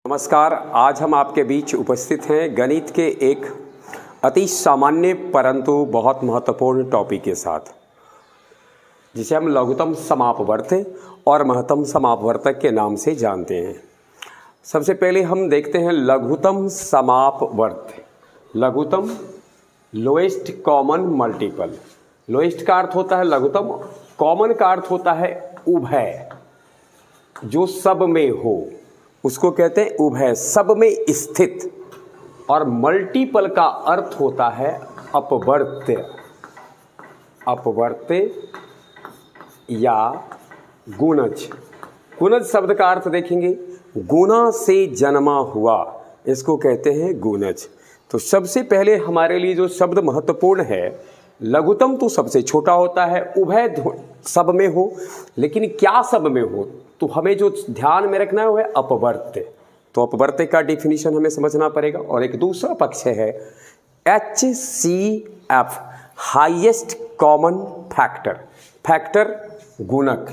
नमस्कार। आज हम आपके बीच उपस्थित हैं गणित के एक अति सामान्य परंतु बहुत महत्वपूर्ण टॉपिक के साथ, जिसे हम लघुत्तम समापवर्त और महत्तम समापवर्तक के नाम से जानते हैं। सबसे पहले हम देखते हैं लघुत्तम समापवर्त। लघुत्तम लोएस्ट कॉमन मल्टीपल। लोएस्ट का अर्थ होता है लघुत्तम, कॉमन का अर्थ होता है उभय, जो सब में हो उसको कहते हैं उभय, सब में स्थित। और मल्टीपल का अर्थ होता है अपवर्त्य। अपवर्त्य या गुणज। गुणज शब्द का अर्थ देखेंगे, गुणा से जन्मा हुआ, इसको कहते हैं गुणज। तो सबसे पहले हमारे लिए जो शब्द महत्वपूर्ण है, लघुत्तम तो सबसे छोटा होता है, उभय सब में हो, लेकिन क्या सब में हो, तो हमें जो ध्यान में रखना है वो है अपवर्त्य। तो अपवर्त्य का डिफिनीशन हमें समझना पड़ेगा। और एक दूसरा पक्ष है HCF, highest common factor. Factor गुणक,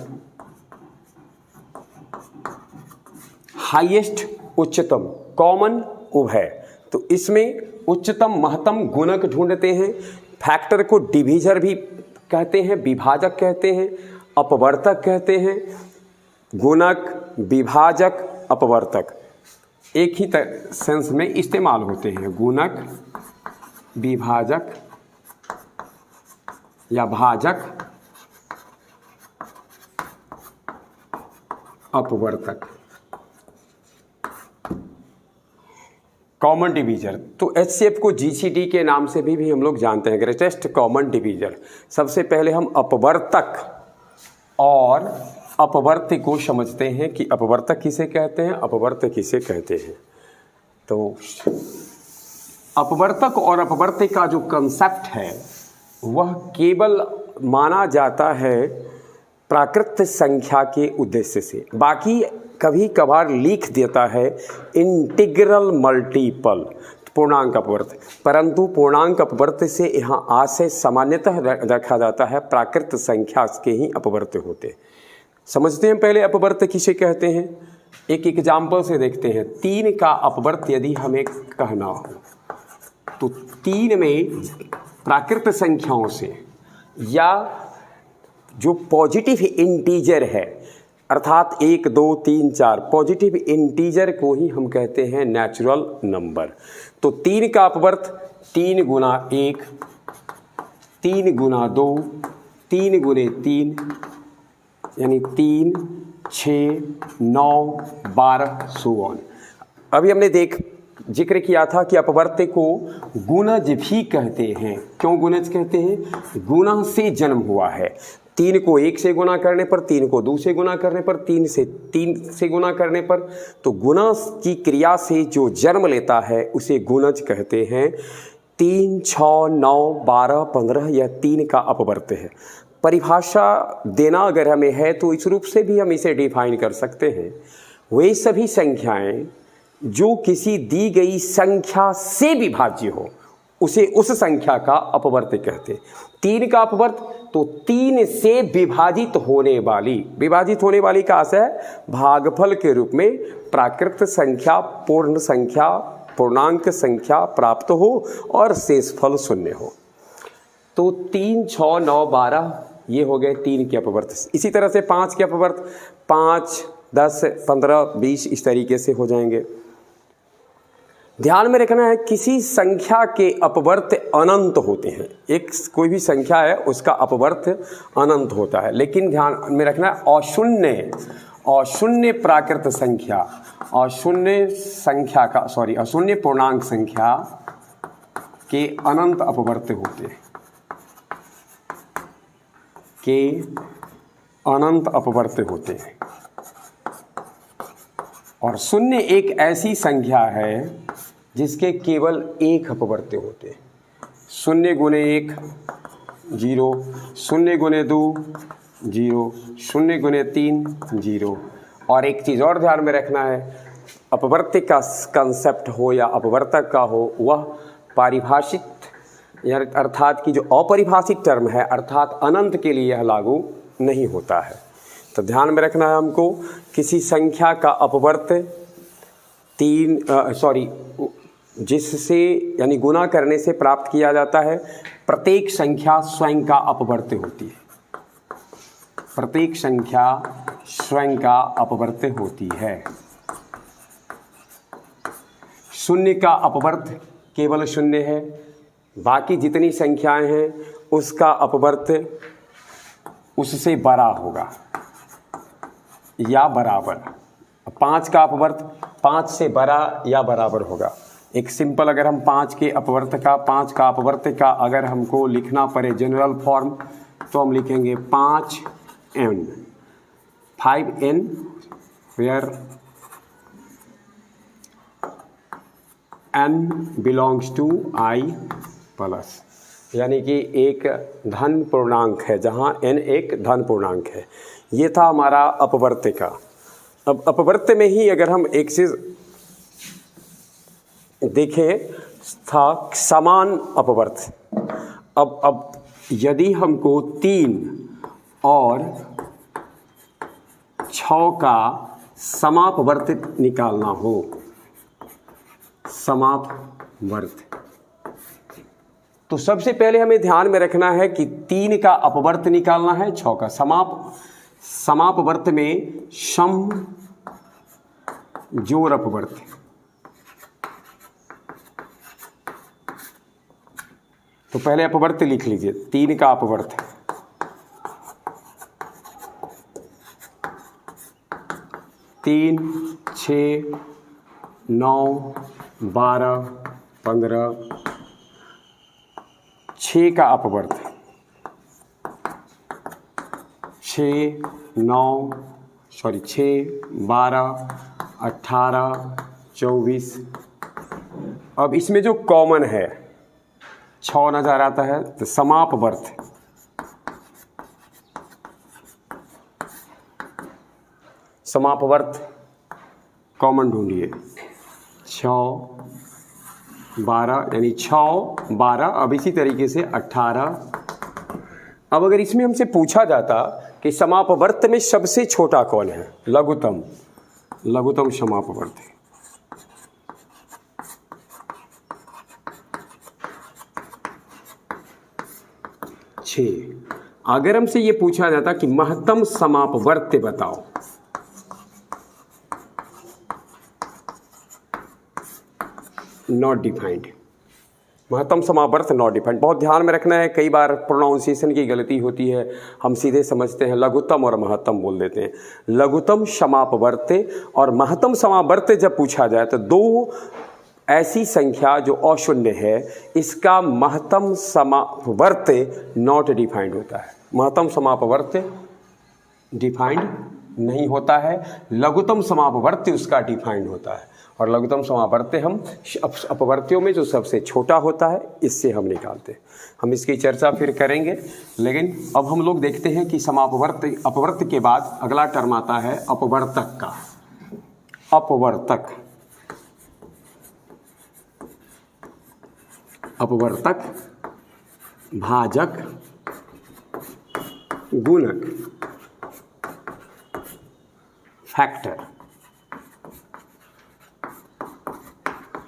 हाईएस्ट उच्चतम, कॉमन उभय। तो इसमें उच्चतम महत्तम गुणक ढूंढते हैं। फैक्टर को डिवीजर भी कहते हैं, विभाजक कहते हैं, अपवर्तक कहते हैं। गुणक, विभाजक, अपवर्तक एक ही सेंस में इस्तेमाल होते हैं। गुणक, विभाजक या भाजक, अपवर्तक, कॉमन डिवीजर। तो HCF को GCD के नाम से भी हम लोग जानते हैं, ग्रेटेस्ट कॉमन डिवीजर। सबसे पहले हम अपवर्तक और अपवर्त्य को समझते हैं कि अपवर्तक किसे कहते हैं, अपवर्त्य किसे कहते हैं। तो अपवर्तक और अपवर्त्य का जो कंसेप्ट है वह केवल माना जाता है प्राकृत संख्या के उद्देश्य से। बाकी कभी कभार लिख देता है इंटीग्रल मल्टीपल, पूर्णांक अपवर्त्य, परंतु पूर्णांक अपवर्त्य से यहाँ आशय सामान्यतः रखा जाता है प्राकृत संख्या के ही अपवर्त्य होते हैं। समझते हैं पहले अपवर्त्य किसे कहते हैं। एक एग्जाम्पल से देखते हैं। 3 का अपवर्त्य यदि हमें कहना हो तो 3 में प्राकृत संख्याओं से या जो पॉजिटिव इंटीजर है, अर्थात 1, 2, 3, 4 पॉजिटिव इंटीजर को ही हम कहते हैं नेचुरल नंबर। तो 3 का अपवर्त्य 3 गुना 1, 3 गुना 2, 3 गुने 3 यानी 3, 6, 9, 12 सो ऑन। अभी हमने जिक्र किया था कि अपवर्त्य को गुणज भी कहते हैं। क्यों गुणज कहते हैं? गुणा से जन्म हुआ है। 3 को 1 से गुना करने पर, 3 को 2 से गुना करने पर, 3 से गुना करने पर, तो गुणा की क्रिया से जो जन्म लेता है उसे गुणज कहते हैं। 3, 6, 9, 12, 15 यह 3 का अपवर्त्य है। परिभाषा देना अगर हमें है तो इस रूप से भी हम इसे डिफाइन कर सकते हैं। वे सभी संख्याएं जो किसी दी गई संख्या से विभाज्य हो उसे उस संख्या का अपवर्त्य कहते हैं। 3 का अपवर्त्य तो 3 से विभाजित होने वाली का आशय भागफल के रूप में प्राकृत संख्या, पूर्ण संख्या, पूर्णांक संख्या प्राप्त हो और शेषफल 0 हो। तो 3, 6, 9, 12 ये हो गए 3 के अपवर्त्य। इसी तरह से 5 के अपवर्त्य 5, 10, 15, 20 इस तरीके से हो जाएंगे। ध्यान में रखना है किसी संख्या के अपवर्त्य अनंत होते हैं। कोई भी संख्या है उसका अपवर्त्य अनंत होता है, लेकिन ध्यान में रखना है अशून्य प्राकृत संख्या, अशून्य पूर्णांक संख्या के अनंत अपवर्त्य होते हैं, और 0 एक ऐसी संख्या है जिसके केवल 1 अपवर्त्य होते हैं। 0 गुने 1 0, 0 गुने 2 0, 0 गुने 3 0। और एक चीज़ और ध्यान में रखना है, अपवर्त्य का कंसेप्ट हो या अपवर्तक का हो, वह पारिभाषिक अर्थात कि जो अपरिभाषित टर्म है, अर्थात अनंत के लिए यह लागू नहीं होता है। तो ध्यान में रखना है हमको, किसी संख्या का अपवर्त्य जिससे यानी गुना करने से प्राप्त किया जाता है। प्रत्येक संख्या स्वयं का अपवर्त्य होती है। प्रत्येक संख्या स्वयं का अपवर्त्य होती है। शून्य का अपवर्त्य केवल शून्य है, बाकी जितनी संख्याएं हैं उसका अपवर्त्य उससे बड़ा होगा या बराबर। 5 का अपवर्त्य 5 से बड़ा या बराबर होगा। एक सिंपल अगर हम 5 का अपवर्त्य का अगर हमको लिखना पड़े जनरल फॉर्म तो हम लिखेंगे 5n where n belongs to I plus, यानी कि एक धन पूर्णांक है जहाँ n एक धन पूर्णांक है। ये था हमारा अपवर्त्य का। अब अपवर्त्य में ही अगर हम एक चीज देखें था समान अपवर्त्य। अब यदि हमको 3 और 6 का समापवर्त्य निकालना हो, समापवर्त्य, तो सबसे पहले हमें ध्यान में रखना है कि 3 का अपवर्त्य निकालना है 6 का। समापवर्त्य में सम जोड़ अपवर्त्य, तो पहले अपवर्त्य लिख लीजिए। 3 का अपवर्त्य 3, 6, 9, 12, 15। 6 का अपवर्त्य 6, 12, 18, 24। अब इसमें जो कॉमन है 6 नजर आता है तो समापवर्त्य कॉमन ढूंढिए। 6, 12 यानी 6, 12। अब इसी तरीके से 18। अब अगर इसमें हमसे पूछा जाता कि समापवर्त्य में सबसे छोटा कौन है, लघुत्तम समापवर्त्य। अगर हमसे ये पूछा जाता कि महत्तम समापवर्त्य बताओ, नॉट डिफाइंड। महत्तम समापवर्त्य नॉट डिफाइंड। बहुत ध्यान में रखना है, कई बार प्रोनाउंसिएशन की गलती होती है, हम सीधे समझते हैं लघुत्तम और महत्तम बोल देते हैं। लघुत्तम समापवर्त्य और महत्तम समापवर्त्य जब पूछा जाए तो 2 ऐसी संख्या जो अशून्य है, इसका महत्तम समापवर्त्य नॉट डिफाइंड होता है। महत्तम समापवर्त्य डिफाइंड नहीं होता है, लघुत्तम समापवर्त्य उसका डिफाइंड होता है। और लघुत्तम समापवर्त्य हम अपवर्त्यों में जो सबसे छोटा होता है इससे हम निकालते हैं। हम इसकी चर्चा फिर करेंगे, लेकिन अब हम लोग देखते हैं कि अपवर्त्य के बाद अगला टर्म आता है अपवर्तक का। अपवर्तक, भाजक, गुणक, फैक्टर,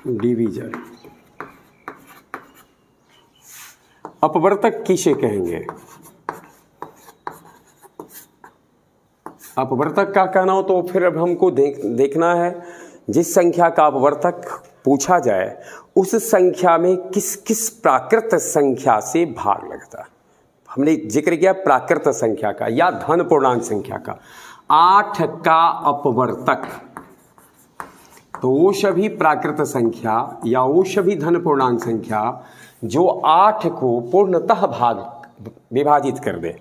डिवीजन। अपवर्तक किसे कहेंगे? अपवर्तक का कहना हो तो फिर अब हमको देखना है जिस संख्या का अपवर्तक पूछा जाए उस संख्या में किस किस प्राकृत संख्या से भाग लगता है। हमने जिक्र किया प्राकृत संख्या का या धन पूर्णांक संख्या का। 8 का अपवर्तक, तो वो सभी प्राकृत संख्या या वो सभी धन पूर्णांक संख्या जो 8 को पूर्णतः विभाजित कर दे।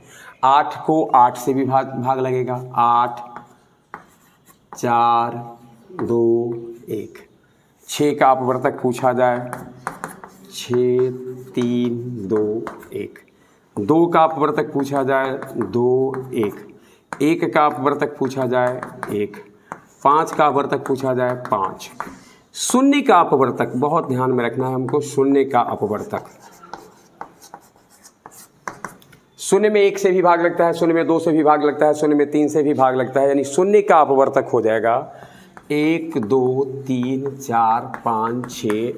8 को 8 से भी भाग लगेगा। 8, 4, 2, 1। 6 का अपवर्तक पूछा जाए 6, 3, 2, 1। 2 का अपवर्तक पूछा जाए 2, 1। 1 का अपवर्तक पूछा जाए 1। 5 का अपवर्तक पूछा जाए 5। शून्य का अपवर्तक बहुत ध्यान में रखना है हमको। शून्य का अपवर्तक, शून्य में 1 से भी भाग लगता है, शून्य में 2 से भी भाग लगता है, शून्य में 3 से भी भाग लगता है। यानी शून्य का अपवर्तक हो जाएगा 1 2 3 4 5 6।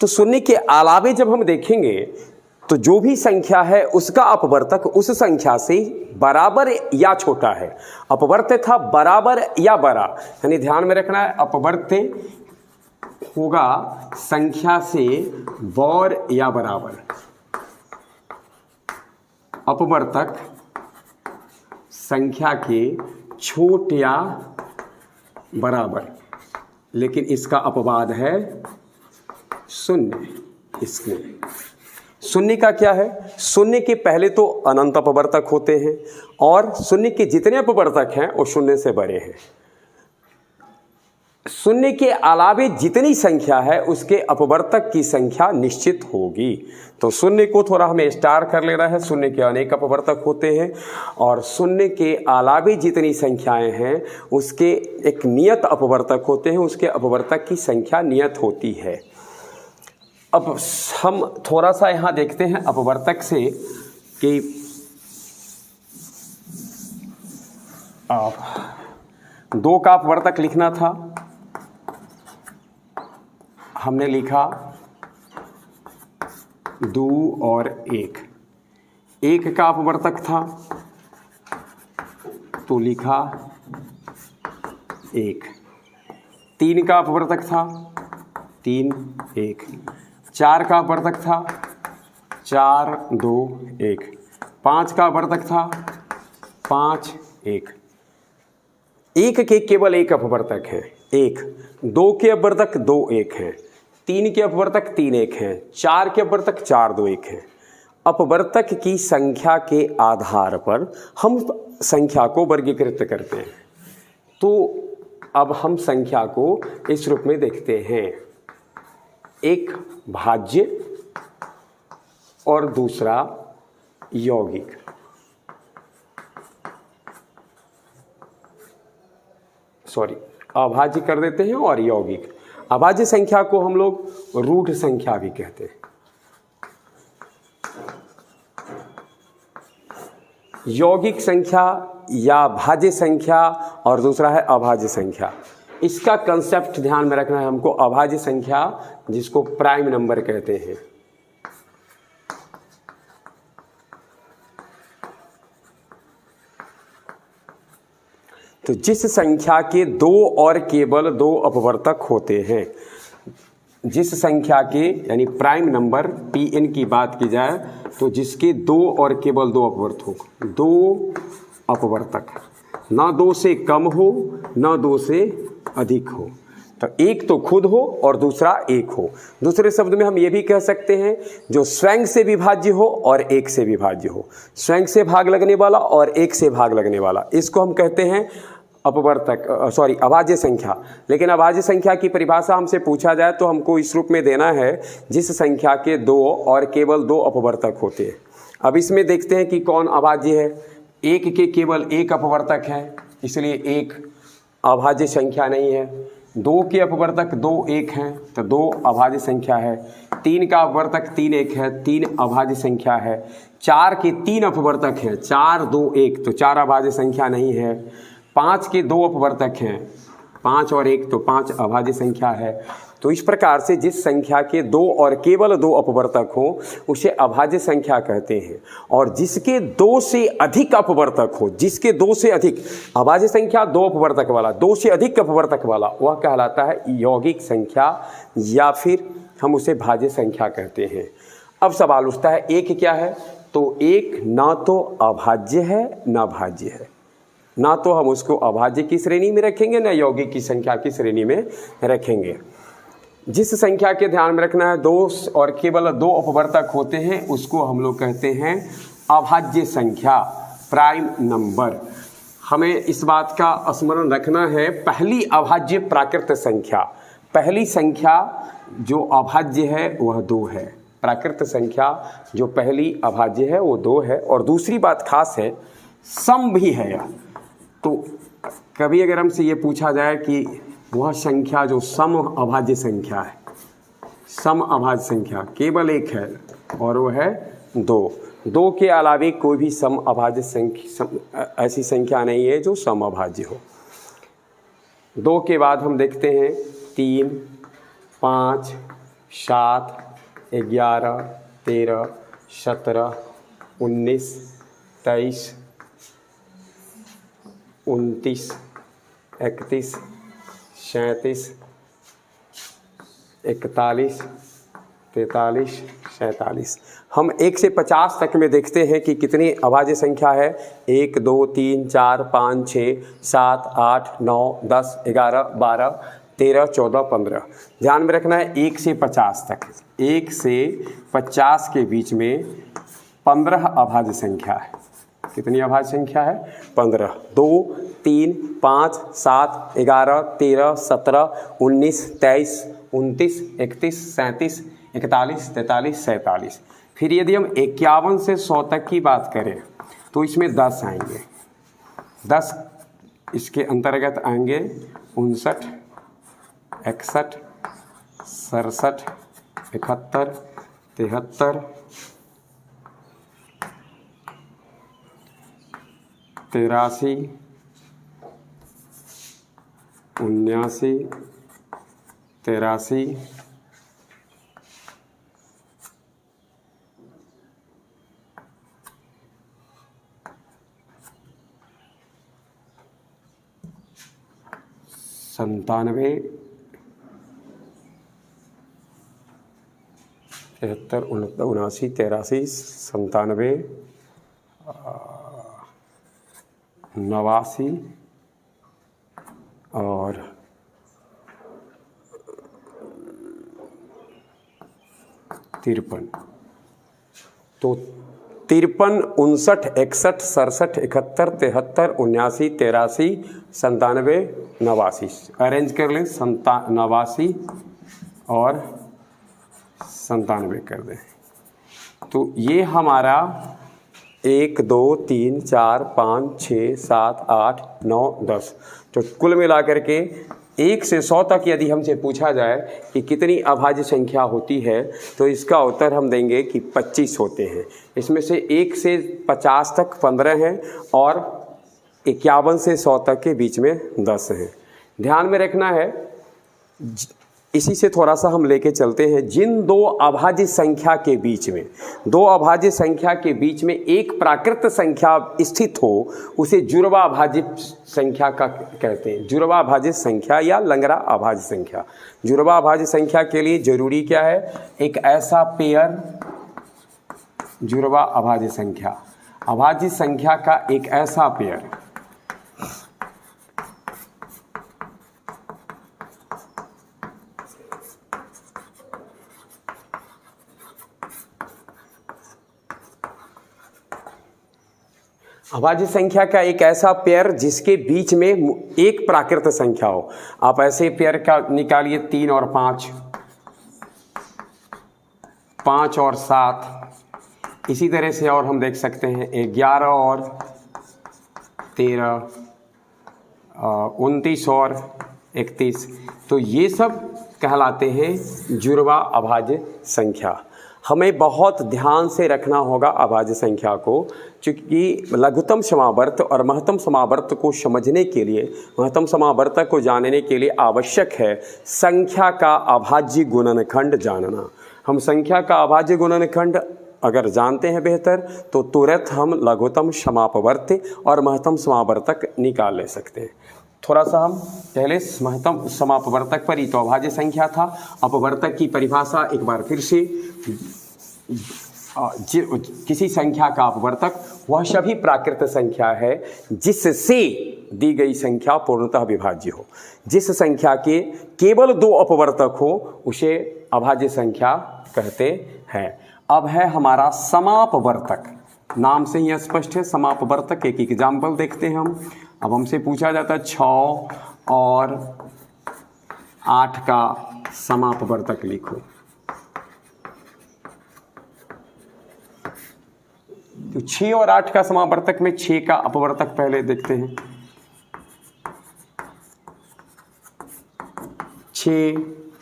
तो शून्य के अलावे जब हम देखेंगे तो जो भी संख्या है उसका अपवर्तक उस संख्या से बराबर या छोटा है। अपवर्त्य था बराबर या बड़ा, यानी ध्यान में रखना है अपवर्त्य होगा संख्या से बौर या बराबर, अपवर्तक संख्या के छोट या बराबर, लेकिन इसका अपवाद है शून्य। इसमें शून्य का क्या है, शून्य के पहले तो अनंत अपवर्तक होते हैं और शून्य के जितने अपवर्तक हैं वो शून्य से बड़े हैं। शून्य के अलावे जितनी संख्या है उसके अपवर्तक की संख्या निश्चित होगी। तो शून्य को थोड़ा हमें स्टार कर लेना है। शून्य के अनेक अपवर्तक होते हैं और शून्य के अलावे जितनी संख्याएं हैं उसके एक नियत अपवर्तक होते हैं, उसके अपवर्तक की संख्या नियत होती है। अब हम थोड़ा सा यहाँ देखते हैं अपवर्तक से कि दो का अपवर्तक लिखना था, हमने लिखा 2 और 1। 1 का अपवर्तक था तो लिखा 1। 3 का अपवर्तक था 3 1। 4 का अपवर्तक था 4 2 1। 5 का अपवर्तक था 5 1। 1 के केवल एक अपवर्तक है 1। 2 के अपवर्तक 2 1 हैं। 3 के अपवर्तक 3 1 हैं। 4 के अपवर्तक 4 2 1 हैं। अपवर्तक की संख्या के आधार पर हम संख्या को वर्गीकृत करते हैं। तो अब हम संख्या को इस रूप में देखते हैं, एक भाज्य और दूसरा यौगिक। अभाज्य कर देते हैं और यौगिक। अभाज्य संख्या को हम लोग रूट संख्या भी कहते हैं। यौगिक संख्या या भाज्य संख्या और दूसरा है अभाज्य संख्या। इसका कंसेप्ट ध्यान में रखना है हमको। अभाज्य संख्या जिसको प्राइम नंबर कहते हैं, तो जिस संख्या के 2 और केवल 2 अपवर्तक होते हैं, जिस संख्या के यानी प्राइम नंबर Pn की बात की जाए तो जिसके 2 और केवल 2 अपवर्तक, 2 अपवर्तक, ना 2 से कम हो ना 2 से अधिक हो, तो एक तो खुद हो और दूसरा एक हो। दूसरे शब्द में हम ये भी कह सकते हैं जो स्वयं से विभाज्य हो और एक से विभाज्य हो, स्वयं से भाग लगने वाला और एक से भाग लगने वाला, इसको हम कहते हैं अभाज्य संख्या। लेकिन अभाज्य संख्या की परिभाषा हमसे पूछा जाए तो हमको इस रूप में देना है जिस संख्या के 2 और केवल 2 अपवर्तक होते हैं। अब इसमें देखते हैं कि कौन अभाज्य है। 1 के केवल 1 अपवर्तक है इसलिए 1 अभाज्य संख्या नहीं है। 2 के अपवर्तक 2 1 हैं तो 2 अभाज्य संख्या है। 3 का अपवर्तक 3 1 है, 3 अभाज्य संख्या है। 4 के 3 अपवर्तक हैं, 4 2 1 तो 4 अभाज्य संख्या नहीं है। 5 के 2 अपवर्तक हैं, 5 और 1 तो 5 अभाज्य संख्या है। तो इस प्रकार से जिस संख्या के 2 और केवल 2 अपवर्तक हो उसे अभाज्य संख्या कहते हैं। और जिसके 2 से अधिक अपवर्तक हो, जिसके 2 से अधिक, अभाज्य संख्या 2 अपवर्तक वाला, 2 से अधिक अपवर्तक वाला, वह कहलाता है यौगिक संख्या या फिर हम उसे भाज्य संख्या कहते हैं। अब सवाल उठता है एक क्या है, तो एक ना तो अभाज्य है ना भाज्य है। ना तो हम उसको अभाज्य की श्रेणी में रखेंगे ना यौगिक की संख्या की श्रेणी में रखेंगे। जिस संख्या के ध्यान में रखना है 2 और केवल 2 अपवर्तक होते हैं उसको हम लोग कहते हैं अभाज्य संख्या, प्राइम नंबर। हमें इस बात का स्मरण रखना है, पहली अभाज्य प्राकृत संख्या, पहली संख्या जो अभाज्य है वह 2 है। प्राकृत संख्या जो पहली अभाज्य है वो 2 है। और दूसरी बात खास है, सम भी है यह। तो कभी अगर हमसे ये पूछा जाए कि वह संख्या जो सम अभाज्य संख्या है, सम अभाज्य संख्या केवल एक है और वो है 2 के अलावे कोई भी सम अभाज्य संख्या ऐसी संख्या नहीं है जो सम अभाज्य हो। 2 के बाद हम देखते हैं 3, 5, 7, 11, 13, 17, 19, 23, 29, 31, 37, 41, 43, 47। हम 1 से 50 तक में देखते हैं कि कितनी अभाज्य संख्या है। 1, 2, 3, 4, 5, 6, 7, 8, 9, 10, 11, 12, 13, 14, 15। ध्यान में रखना है 1 से 50 तक। 1 से 50 के बीच में 15 अभाज्य संख्या है। कितनी अभाज्य संख्या है? 15। 2, 3, 5, 7, 11, 13, 17, 19, 23, 29, 31, 37, 41, 43, 47। फिर यदि हम 51 से 100 तक की बात करें तो इसमें 10 आएंगे। 10 इसके अंतर्गत आएंगे 59, 61, 67, 71, 73, 83, 79, 83, 97, 73, 79, 83, 97, 89 और 53। तो 53, 59, 61, 67, 71, 73, 79, 83, 97, 89। अरेंज कर लें 89 और 97 कर दें। तो ये हमारा 1, 2, 3, 4, 5, 6, 7, 8, 9, 10। तो कुल मिलाकर के 1 से 100 तक यदि हमसे पूछा जाए कि कितनी अभाज्य संख्या होती है तो इसका उत्तर हम देंगे कि 25 होते हैं। इसमें से 1 से 50 तक 15 हैं और 51 से 100 तक के बीच में 10 हैं। ध्यान में रखना है, इसी से थोड़ा सा हम लेके चलते हैं। जिन 2 अभाज्य संख्या के बीच में, 2 अभाज्य संख्या के बीच में एक प्राकृत संख्या स्थित हो उसे जुड़वा अभाज्य संख्या का कहते हैं। जुड़वा अभाज्य संख्या या लंगड़ा अभाज्य संख्या। जुड़वा अभाज्य संख्या के लिए जरूरी क्या है? एक ऐसा पेयर, जुड़वा अभाज्य संख्या, अभाज्य संख्या का एक ऐसा पेयर अभाज्य संख्या का एक ऐसा पेयर जिसके बीच में एक प्राकृत संख्या हो। आप ऐसे पेयर का निकालिए 3 और 5, 5 और 7, इसी तरह से और हम देख सकते हैं 11 और 13, 29 और 31। तो ये सब कहलाते हैं जुड़वा अभाज्य संख्या। हमें बहुत ध्यान से रखना होगा अभाज्य संख्या को, क्योंकि लघुत्तम समावर्त और महत्तम समावर्त को समझने के लिए, महत्तम समावर्तक को जानने के लिए आवश्यक है संख्या का अभाज्य गुणनखंड जानना। हम संख्या का अभाज्य गुणनखंड अगर जानते हैं बेहतर तो तुरंत हम लघुत्तम समापवर्त और महत्तम समावर्तक निकाल ले सकते हैं। थोड़ा सा हम पहले महत्तम समापवर्तक पर ही, तो अभाज्य संख्या था। अपवर्तक की परिभाषा एक बार फिर से, किसी संख्या का अपवर्तक वह सभी प्राकृत संख्या है जिससे दी गई संख्या पूर्णतः विभाज्य हो। जिस संख्या के केवल 2 अपवर्तक हो उसे अभाज्य संख्या कहते हैं। अब है हमारा समापवर्तक। नाम से ही स्पष्ट है समापवर्तक। एक एग्जाम्पल देखते हैं हम। अब हमसे पूछा जाता है 6 और 8 का समापवर्तक लिखो। तो 6 और 8 का समापवर्तक में 6 का अपवर्तक पहले देखते हैं। 6,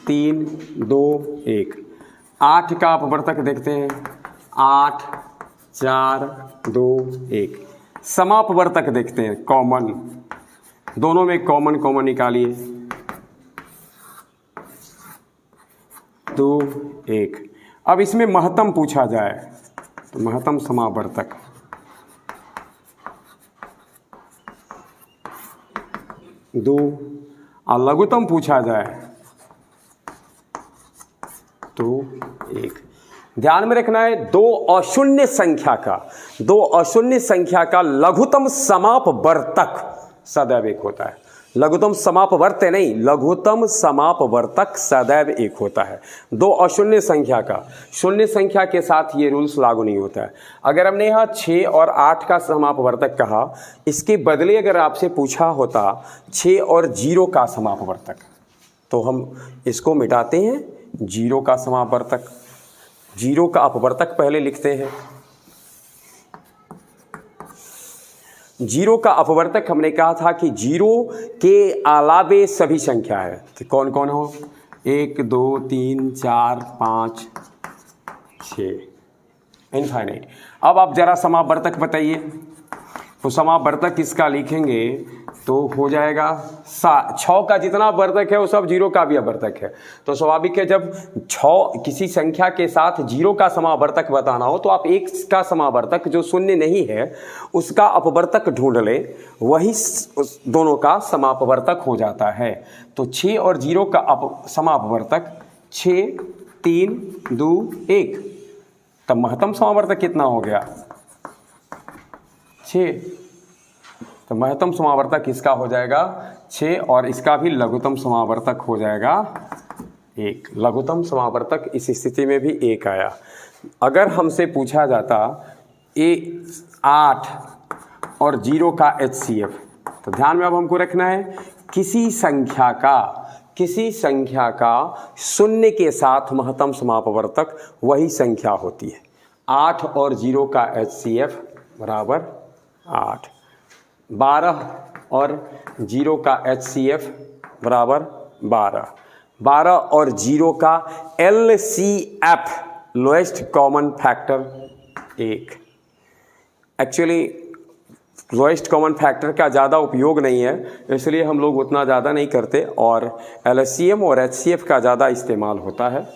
3, 2, 1। 8 का अपवर्तक देखते हैं। 8, 4, 2, 1। समापवर्तक देखते हैं, कॉमन, दोनों में कॉमन निकालिए। 2 1। अब इसमें महत्तम पूछा जाए तो महत्तम समावर्तक 2 और लघुत्तम पूछा जाए तो 1। ध्यान में रखना है दो अशून्य संख्या का लघुत्तम समापवर्तक सदैव एक होता है। लघुत्तम समापवर्त नहीं, लघुत्तम समापवर्तक सदैव एक होता है। दो अशून्य संख्या का, शून्य संख्या के साथ ये रूल्स लागू नहीं होता है। अगर हमने यहाँ 6 और 8 का समापवर्तक कहा, इसके बदले अगर आपसे पूछा होता 6 और 0 का समापवर्तक, तो हम इसको मिटाते हैं। 0 का समापवर्तक, 0 का अपवर्तक पहले लिखते हैं। 0 का अपवर्तक हमने कहा था कि 0 के अलावे सभी संख्या है। तो कौन कौन हो? 1 2 3 4 5 6 इनफाइनाइट। अब आप जरा समावर्तक बताइए। तो समावर्तक इसका लिखेंगे तो हो जाएगा 6 का जितना वर्तक है वो सब 0 का भी अपवर्तक है। तो स्वाभाविक है जब 6 किसी संख्या के साथ 0 का समावर्तक बताना हो तो आप 1 का समावर्तक जो शून्य नहीं है उसका अपवर्तक ढूंढ लें, वही दोनों का समापवर्तक हो जाता है। तो 6 और 0 का समापवर्तक 6 3 2 1। तब महत्तम समावर्तक कितना हो गया? 6। तो महत्तम समावर्तक इसका हो जाएगा 6 और इसका भी लघुत्तम समावर्तक हो जाएगा 1। लघुत्तम समावर्तक इस स्थिति में भी 1 आया। अगर हमसे पूछा जाता 8 और 0 का HCF, तो ध्यान में अब हमको रखना है किसी संख्या का शून्य के साथ महत्तम समापवर्तक वही संख्या होती है। 8 और 0 का HCF बराबर 8। 12 और 0 का HCF बराबर 12। 12 और 0 का LCF lowest common factor 1। Actually lowest common factor का ज़्यादा उपयोग नहीं है, इसलिए हम लोग उतना ज़्यादा नहीं करते और LCM और HCF का ज़्यादा इस्तेमाल होता है।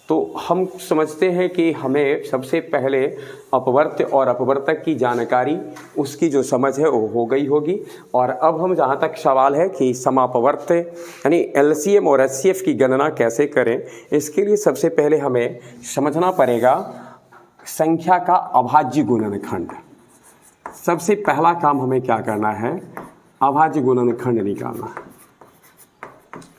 तो हम समझते हैं कि हमें सबसे पहले अपवर्त्य और अपवर्तक की जानकारी, उसकी जो समझ है वो हो गई होगी। और अब हम जहाँ तक सवाल है कि समापवर्त्य यानी LCM और HCF की गणना कैसे करें, इसके लिए सबसे पहले हमें समझना पड़ेगा संख्या का अभाज्य गुणनखंड। सबसे पहला काम हमें क्या करना है? अभाज्य गुणनखंड निकालना है।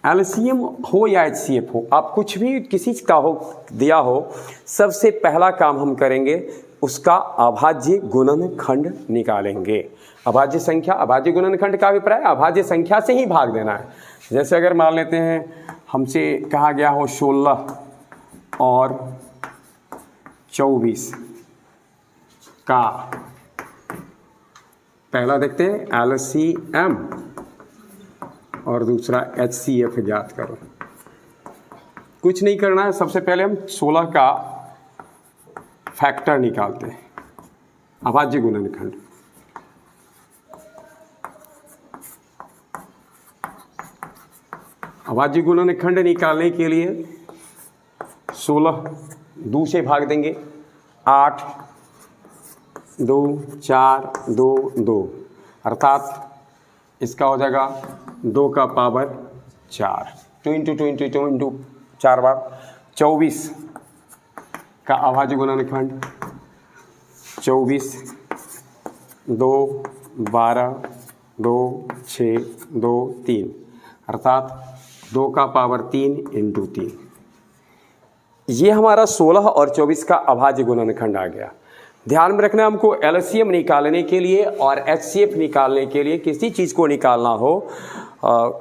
LCM हो या HCF हो, आप कुछ भी किसी का हो दिया हो, सबसे पहला काम हम करेंगे उसका अभाज्य गुणनखंड निकालेंगे। अभाज्य संख्या, अभाज्य गुणनखंड का अभिप्राय अभाज्य संख्या से ही भाग देना है। जैसे अगर मान लेते हैं हमसे कहा गया हो 16 और 24 का, पहला देखते हैं LCM और दूसरा HCF ज्ञात करो। कुछ नहीं करना है, सबसे पहले हम 16 का फैक्टर निकालते हैं, अभाज्य गुणनखंड। अभाज्य गुणनखंड निकालने के लिए 16 2 से भाग देंगे, 8 2 4 2 2, अर्थात इसका हो जाएगा 2 का पावर 4, 2 इंटू 2 इंटू 2 इंटू 4 बार 24 का अभाज्य गुणनखंड 24 2 12 2 6 2 3, अर्थात 2 का पावर 3 इंटू 3। ये हमारा 16 और 24 का अभाज्य गुणनखंड आ गया। ध्यान में रखना, हमको LCM निकालने के लिए और HCF निकालने के लिए किसी चीज़ को निकालना हो,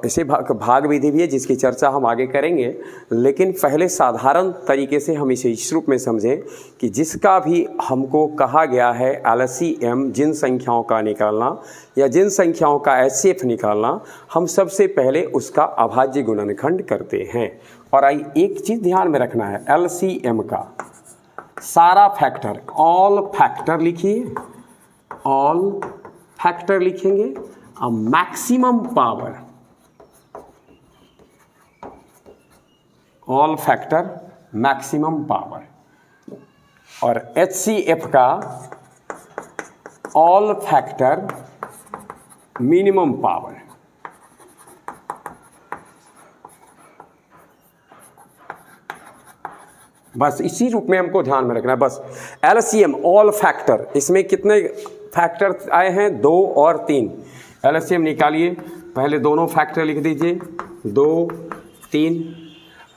इसे भाग विधि भी है जिसकी चर्चा हम आगे करेंगे, लेकिन पहले साधारण तरीके से हम इसे इस रूप में समझें कि जिसका भी हमको कहा गया है LCM जिन संख्याओं का निकालना या जिन संख्याओं का HCF निकालना, हम सबसे पहले उसका अभाज्य गुणनखंड करते हैं। और एक चीज़ ध्यान में रखना है, LCM का सारा फैक्टर, ऑल फैक्टर लिखिए, ऑल फैक्टर लिखेंगे, और maximum power, all factor maximum power, और HCF का ऑल फैक्टर मिनिमम पावर। बस इसी रूप में हमको ध्यान में रखना है। बस LCM ऑल फैक्टर, इसमें कितने फैक्टर आए हैं? 2 और 3। LCM निकालिए, पहले दोनों फैक्टर लिख दीजिए, 2, 3,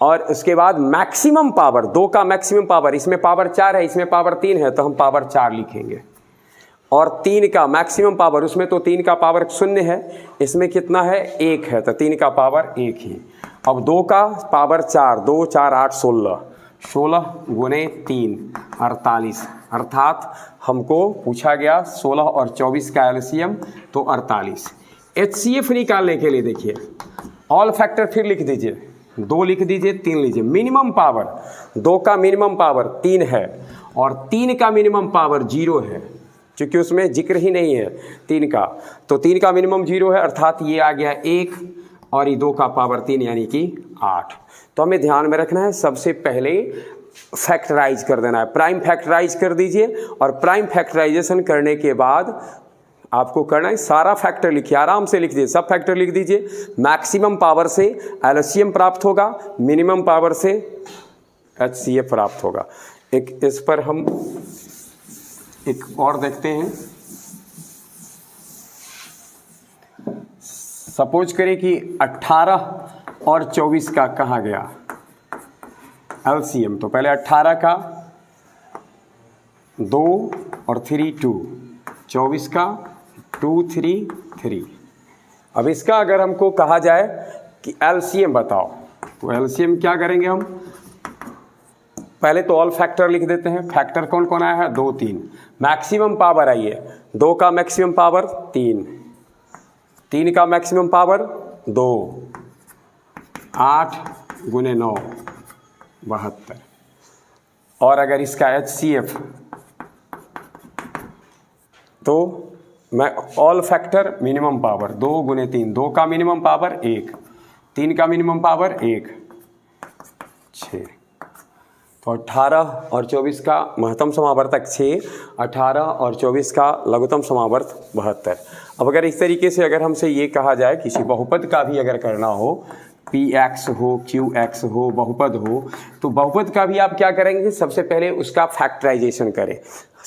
और उसके बाद मैक्सिमम पावर, 2 का मैक्सिमम पावर, इसमें पावर 4 है, इसमें पावर 3 है, तो हम पावर 4 लिखेंगे। और 3 का मैक्सिमम पावर, उसमें तो 3 का पावर 0 है, इसमें कितना है? 1 है, तो 3 का पावर 1 ही। अब 2 का पावर 4, 2, 4, 8, 16, 16 गुने 3 48, अर्थात हमको पूछा गया 16 और 24 का LCM, तो 48। HCF निकालने के लिए देखिए, ऑल फैक्टर फिर लिख दीजिए, 2 लिख दीजिए, 3 लीजिए। मिनिमम पावर, 2 का मिनिमम पावर 3 है, और 3 का मिनिमम पावर 0 है, क्योंकि उसमें जिक्र ही नहीं है 3 का, तो 3 का मिनिमम 0 है, अर्थात ये आ गया 1, और ये 2 का पावर 3 यानी कि 8। तो हमें ध्यान में रखना है, सबसे पहले फैक्टराइज कर देना है, प्राइम फैक्टराइज कर दीजिए, और प्राइम फैक्टराइजेशन करने के बाद आपको करना है सारा फैक्टर लिखिए, आराम से लिख दीजिए, सब फैक्टर लिख दीजिए। मैक्सिमम पावर से LCM प्राप्त होगा, मिनिमम पावर से HCF प्राप्त होगा। एक इस पर हम एक और देखते हैं। सपोज करें कि 18 और 24 का कहा गया LCM, तो पहले 18 का 2 और 3 2, 24 का 2 3 3। अब इसका अगर हमको कहा जाए कि LCM बताओ, तो LCM क्या करेंगे हम? पहले तो ऑल फैक्टर लिख देते हैं। फैक्टर कौन कौन आया है? 2 3। मैक्सिमम पावर आइए, 2 का मैक्सिमम पावर 3, 3 का मैक्सिमम पावर 2, 8 गुने 9 72। और अगर इसका HCF, तो मैं ऑल फैक्टर मिनिमम पावर 2 गुने 3, 2 का मिनिमम पावर 1, 3 का मिनिमम पावर 1, 6। तो 18 और 24 का महत्तम समावर्तक 6, 18 और 24 का लघुत्तम समावर्त 72। अब अगर इस तरीके से अगर हमसे ये कहा जाए किसी बहुपद का भी अगर करना हो, PX हो, QX हो, बहुपद हो, तो बहुपद का भी आप क्या करेंगे? सबसे पहले उसका फैक्टराइजेशन करें,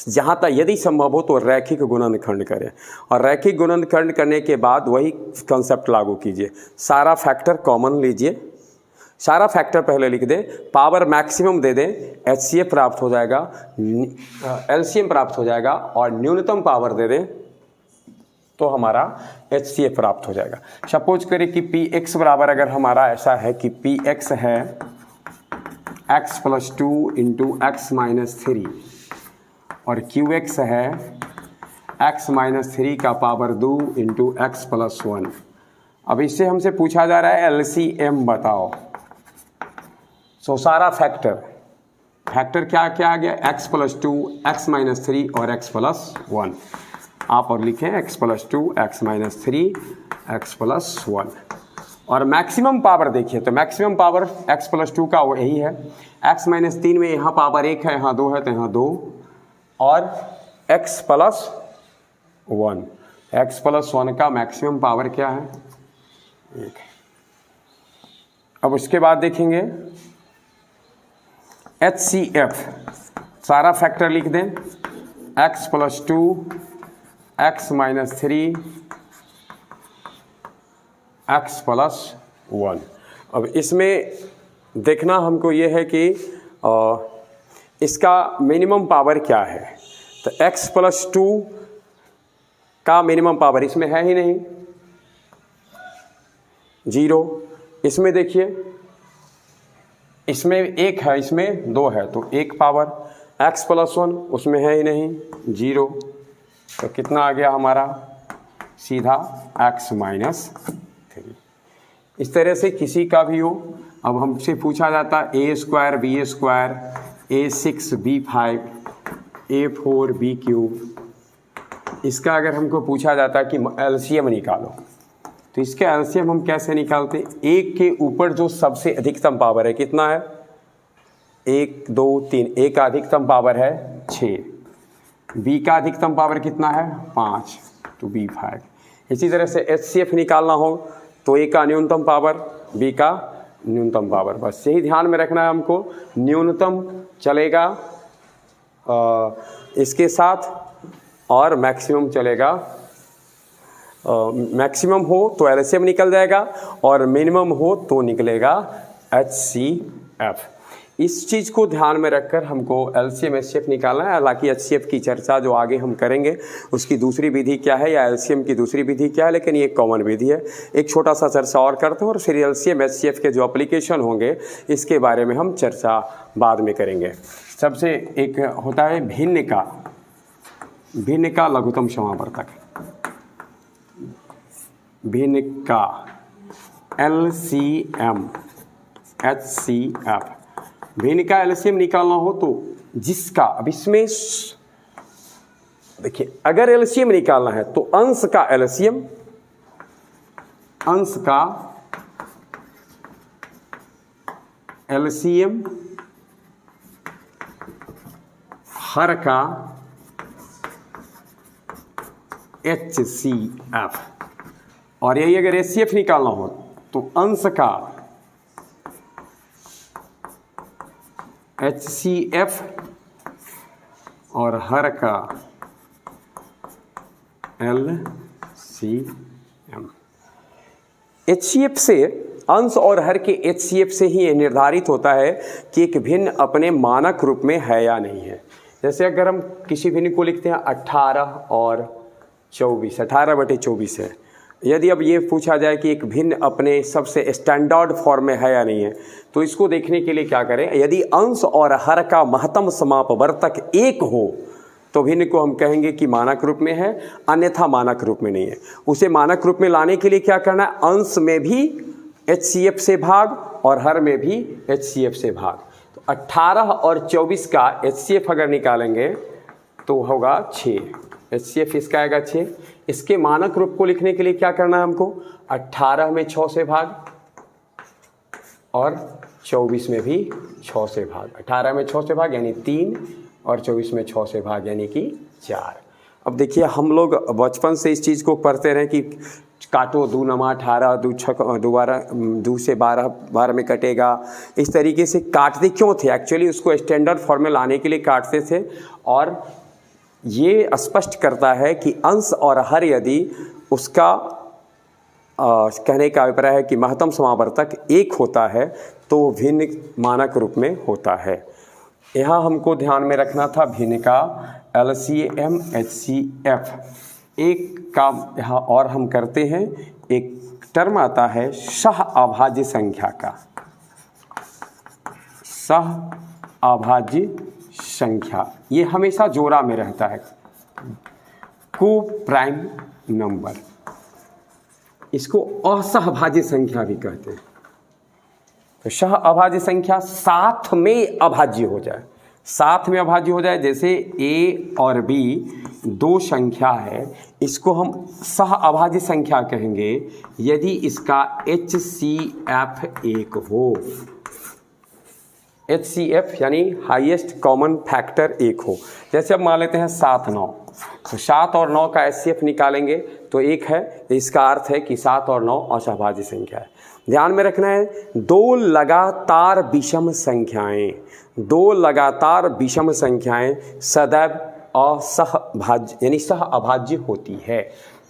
जहाँ तक यदि संभव हो तो रैखिक गुणनखंड करें, और रैखिक गुणनखंड करने के बाद वही कंसेप्ट लागू कीजिए। सारा फैक्टर कॉमन लीजिए, सारा फैक्टर पहले लिख दें, पावर मैक्सिमम दे दें, HCF प्राप्त हो जाएगा, LCM प्राप्त हो जाएगा, और न्यूनतम पावर दे दें तो हमारा HCF प्राप्त हो जाएगा। सपोज करें कि PX बराबर, अगर हमारा ऐसा है कि PX है x + 2 × x - 3, और QX है x - 3 का पावर 2 × x + 1। अब इससे हमसे पूछा जा रहा है LCM बताओ। सो सारा फैक्टर क्या क्या आ गया? x + 2, x - 3 और x + 1। आप और लिखें x + 2, x - 3, x + 1। और मैक्सिमम पावर देखिए, तो मैक्सिमम पावर x + 2 का यही है, x - 3 में यहाँ पावर 1 है, यहाँ 2 है, तो यहाँ 2, और x + 1, x + 1 का मैक्सिमम पावर क्या है? 1। अब उसके बाद देखेंगे HCF, सारा फैक्टर लिख दें, x + 2, x - 3, x + 1। अब इसमें देखना हमको ये है कि इसका मिनिमम पावर क्या है। तो x + 2 का मिनिमम पावर इसमें है ही नहीं, 0। इसमें देखिए, इसमें 1 है, इसमें 2 है, तो 1 पावर। x + 1 उसमें है ही नहीं, 0। तो कितना आ गया हमारा? सीधा x - 3। इस तरह से किसी का भी हो। अब हमसे पूछा जाता a² b², a6 b5, a4 b3। इसका अगर हमको पूछा जाता कि LCM निकालो, तो इसके LCM हम कैसे निकालते? 1 के ऊपर जो सबसे अधिकतम पावर है, कितना है? 1 2 3, ए का अधिकतम पावर है 6, बी का अधिकतम पावर कितना है 5, तो बी 5। इसी तरह से HCF निकालना हो तो ए का न्यूनतम पावर, बी का न्यूनतम पावर, बस यही ध्यान में रखना है हमको। न्यूनतम चलेगा इसके साथ और मैक्सिमम चलेगा, मैक्सिमम हो तो LCM निकल जाएगा और मिनिमम हो तो निकलेगा HCF। इस चीज़ को ध्यान में रखकर हमको LCM HCF निकालना है। हालांकि HCF की चर्चा जो आगे हम करेंगे उसकी दूसरी विधि क्या है या LCM की दूसरी विधि क्या है, लेकिन ये कॉमन विधि है। एक छोटा सा चर्चा और करते हैं और फिर LCM HCF के जो एप्लीकेशन होंगे इसके बारे में हम चर्चा बाद में करेंगे। सबसे एक होता है भिन्न का लघुत्तम समावर्तक, भिन्न का LCM HCF। भिन्न का LCM निकालना हो तो जिसका, अब इसमें देखिए अगर LCM निकालना है तो अंश का LCM, अंश का LCM, हर का HCF, और यही अगर HCF निकालना हो तो अंश का HCF और हर का LCM। HCF से, अंश और हर के HCF से ही निर्धारित होता है कि एक भिन्न अपने मानक रूप में है या नहीं है। जैसे अगर हम किसी भिन्न को लिखते हैं 18 और 24, 18/24 है। यदि अब ये पूछा जाए कि एक भिन्न अपने सबसे स्टैंडर्ड फॉर्म में है या नहीं है, तो इसको देखने के लिए क्या करें, यदि अंश और हर का महत्तम समापवर्तक 1 हो तो भिन्न को हम कहेंगे कि मानक रूप में है, अन्यथा मानक रूप में नहीं है। उसे मानक रूप में लाने के लिए क्या करना है, अंश में भी HCF से भाग और हर में भी HCF से भाग। तो 18 और 24 का HCF अगर निकालेंगे तो होगा 6, HCF इसका आएगा 6। इसके मानक रूप को लिखने के लिए क्या करना है हमको, 18 में 6 से भाग और 24 में भी 6 से भाग। 18 में 6 से भाग यानी 3 और 24 में 6 से भाग यानी कि 4। अब देखिए हम लोग बचपन से इस चीज़ को पढ़ते रहे कि काटो 2 नमा 18, 2 6 दोबारा 2 से 12, 12 में कटेगा। इस तरीके से काटते क्यों थे, एक्चुअली उसको स्टैंडर्ड फॉर्म में लाने के लिए काटते थे। और ये स्पष्ट करता है कि अंश और हर यदि उसका कहने का अभिप्राय है कि महत्तम समावर्तक 1 होता है तो भिन्न मानक रूप में होता है। यहाँ हमको ध्यान में रखना था भिन्न का LCM HCF। एक काम यहाँ और हम करते हैं, एक टर्म आता है सह अभाज्य संख्या का, सह अभाज्य संख्या। ये हमेशा जोड़ा में रहता है, को प्राइम नंबर। इसको असहभाज्य संख्या भी कहते हैं। तो सह अभाज्य संख्या साथ में अभाज्य हो जाए, साथ में अभाज्य हो जाए। जैसे A और B 2 संख्या है, इसको हम सह अभाज्य संख्या कहेंगे यदि इसका HCF 1 हो। HCF यानी हाईएस्ट कॉमन फैक्टर 1 हो। जैसे अब मान लेते हैं 7 9, तो 7 और 9 का HCF निकालेंगे तो 1 है। इसका अर्थ है कि 7 और 9 असहभाज्य संख्या है। ध्यान में रखना है 2 लगातार विषम संख्याएं, 2 लगातार विषम संख्याएं सदैव असहभाज्य यानी सह अभाज्य होती है।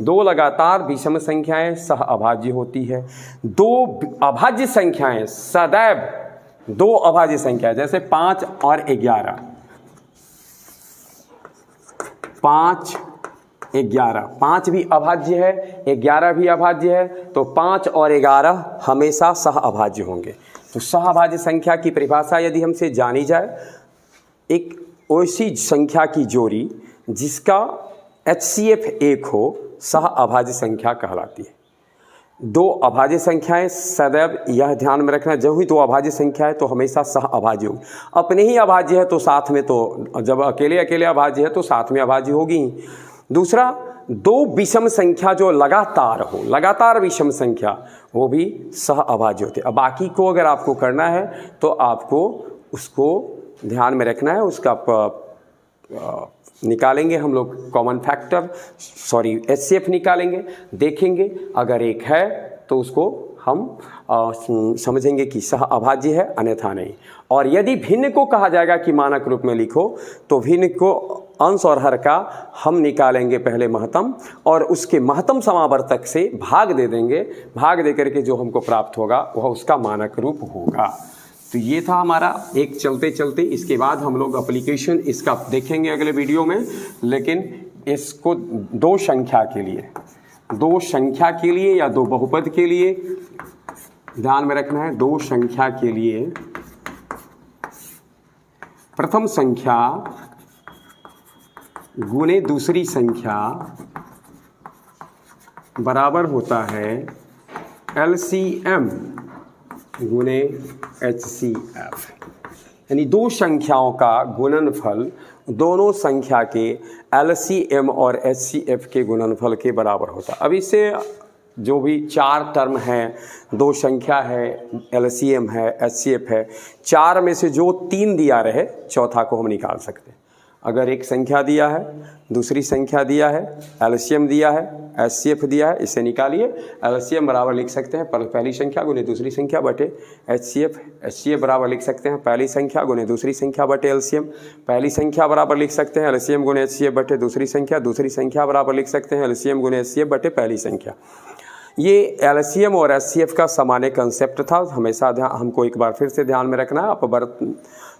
2 लगातार विषम संख्याएं सह अभाज्य होती है। 2 अभाज्य संख्याएं सदैव, 2 अभाज्य संख्या जैसे 5 और 11, 5 11, 5 भी अभाज्य है, 11 भी अभाज्य है, तो 5 और 11 हमेशा सह अभाज्य होंगे। तो सह अभाज्य संख्या की परिभाषा यदि हमसे जानी जाए, एक ऐसी संख्या की जोड़ी जिसका HCF 1 हो सह अभाज्य संख्या कहलाती है। 2 अभाज्य संख्याएं सदैव, यह ध्यान में रखना, जब ही 2 अभाज्य संख्या है तो हमेशा सह अभाज्य होगी। अपने ही अभाज्य है तो साथ में, तो जब अकेले अकेले अभाज्य है तो साथ में अभाज्य होगी ही। दूसरा, 2 विषम संख्या जो लगातार हो, लगातार विषम संख्या, वो भी सह अभाज्य होते हैं। अब बाकी को अगर आपको करना है तो आपको उसको ध्यान में रखना है। उसका निकालेंगे हम लोग कॉमन फैक्टर, सॉरी HCF निकालेंगे, देखेंगे अगर एक है तो उसको हम समझेंगे कि सह अभाज्य है, अन्यथा नहीं। और यदि भिन्न को कहा जाएगा कि मानक रूप में लिखो तो भिन्न को अंश और हर का हम निकालेंगे पहले महत्तम, और उसके महत्तम समावर्तक से भाग दे देंगे। भाग दे करके जो हमको प्राप्त होगा वह उसका मानक रूप होगा। तो ये था हमारा एक चलते चलते। इसके बाद हम लोग एप्लीकेशन इसका देखेंगे अगले वीडियो में, लेकिन इसको दो संख्या के लिए या दो बहुपद के लिए ध्यान में रखना है। दो संख्या के लिए प्रथम संख्या गुणे दूसरी संख्या बराबर होता है LCM गुणे HCF, यानी दो संख्याओं का गुणनफल दोनों संख्या के LCM और HCF के गुणनफल के बराबर होता है। अब इससे जो भी चार टर्म हैं, दो संख्या है, LCM है, HCF है, चार में से जो तीन दिया रहे चौथा को हम निकाल सकते हैं। अगर एक संख्या दिया है, दूसरी संख्या दिया है, LCM दिया है, HCF दिया है, इसे निकालिए। LCM बराबर लिख सकते हैं पहली संख्या गुने दूसरी संख्या बटे HCF। HCF बराबर लिख सकते हैं पहली संख्या गुने दूसरी संख्या बटे LCM। पहली संख्या बराबर लिख सकते हैं LCM गुने HCF बटे दूसरी संख्या। दूसरी संख्या बराबर लिख सकते हैं LCM गुने HCF बटे पहली संख्या। ये LCM और HCF का सामान्य कंसेप्ट था, हमेशा हमको एक बार फिर से ध्यान में रखना है।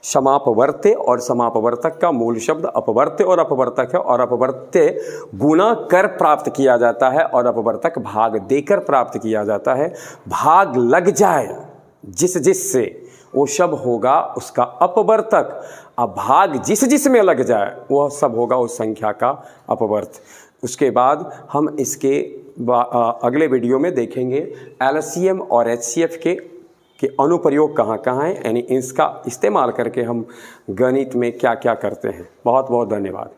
समापवर्त्य और समापवर्तक का मूल शब्द अपवर्त्य और अपवर्तक है, और अपवर्त्य गुणा कर प्राप्त किया जाता है और अपवर्तक भाग देकर प्राप्त किया जाता है। भाग लग जाए जिससे वो सब होगा उसका अपवर्तक, अब भाग जिस में लग जाए वह सब होगा उस संख्या का अपवर्त। उसके बाद हम इसके अगले वीडियो में देखेंगे LCM और HCF के अनुप्रयोग कहाँ कहाँ हैं, यानी इसका इस्तेमाल करके हम गणित में क्या क्या करते हैं। बहुत बहुत धन्यवाद।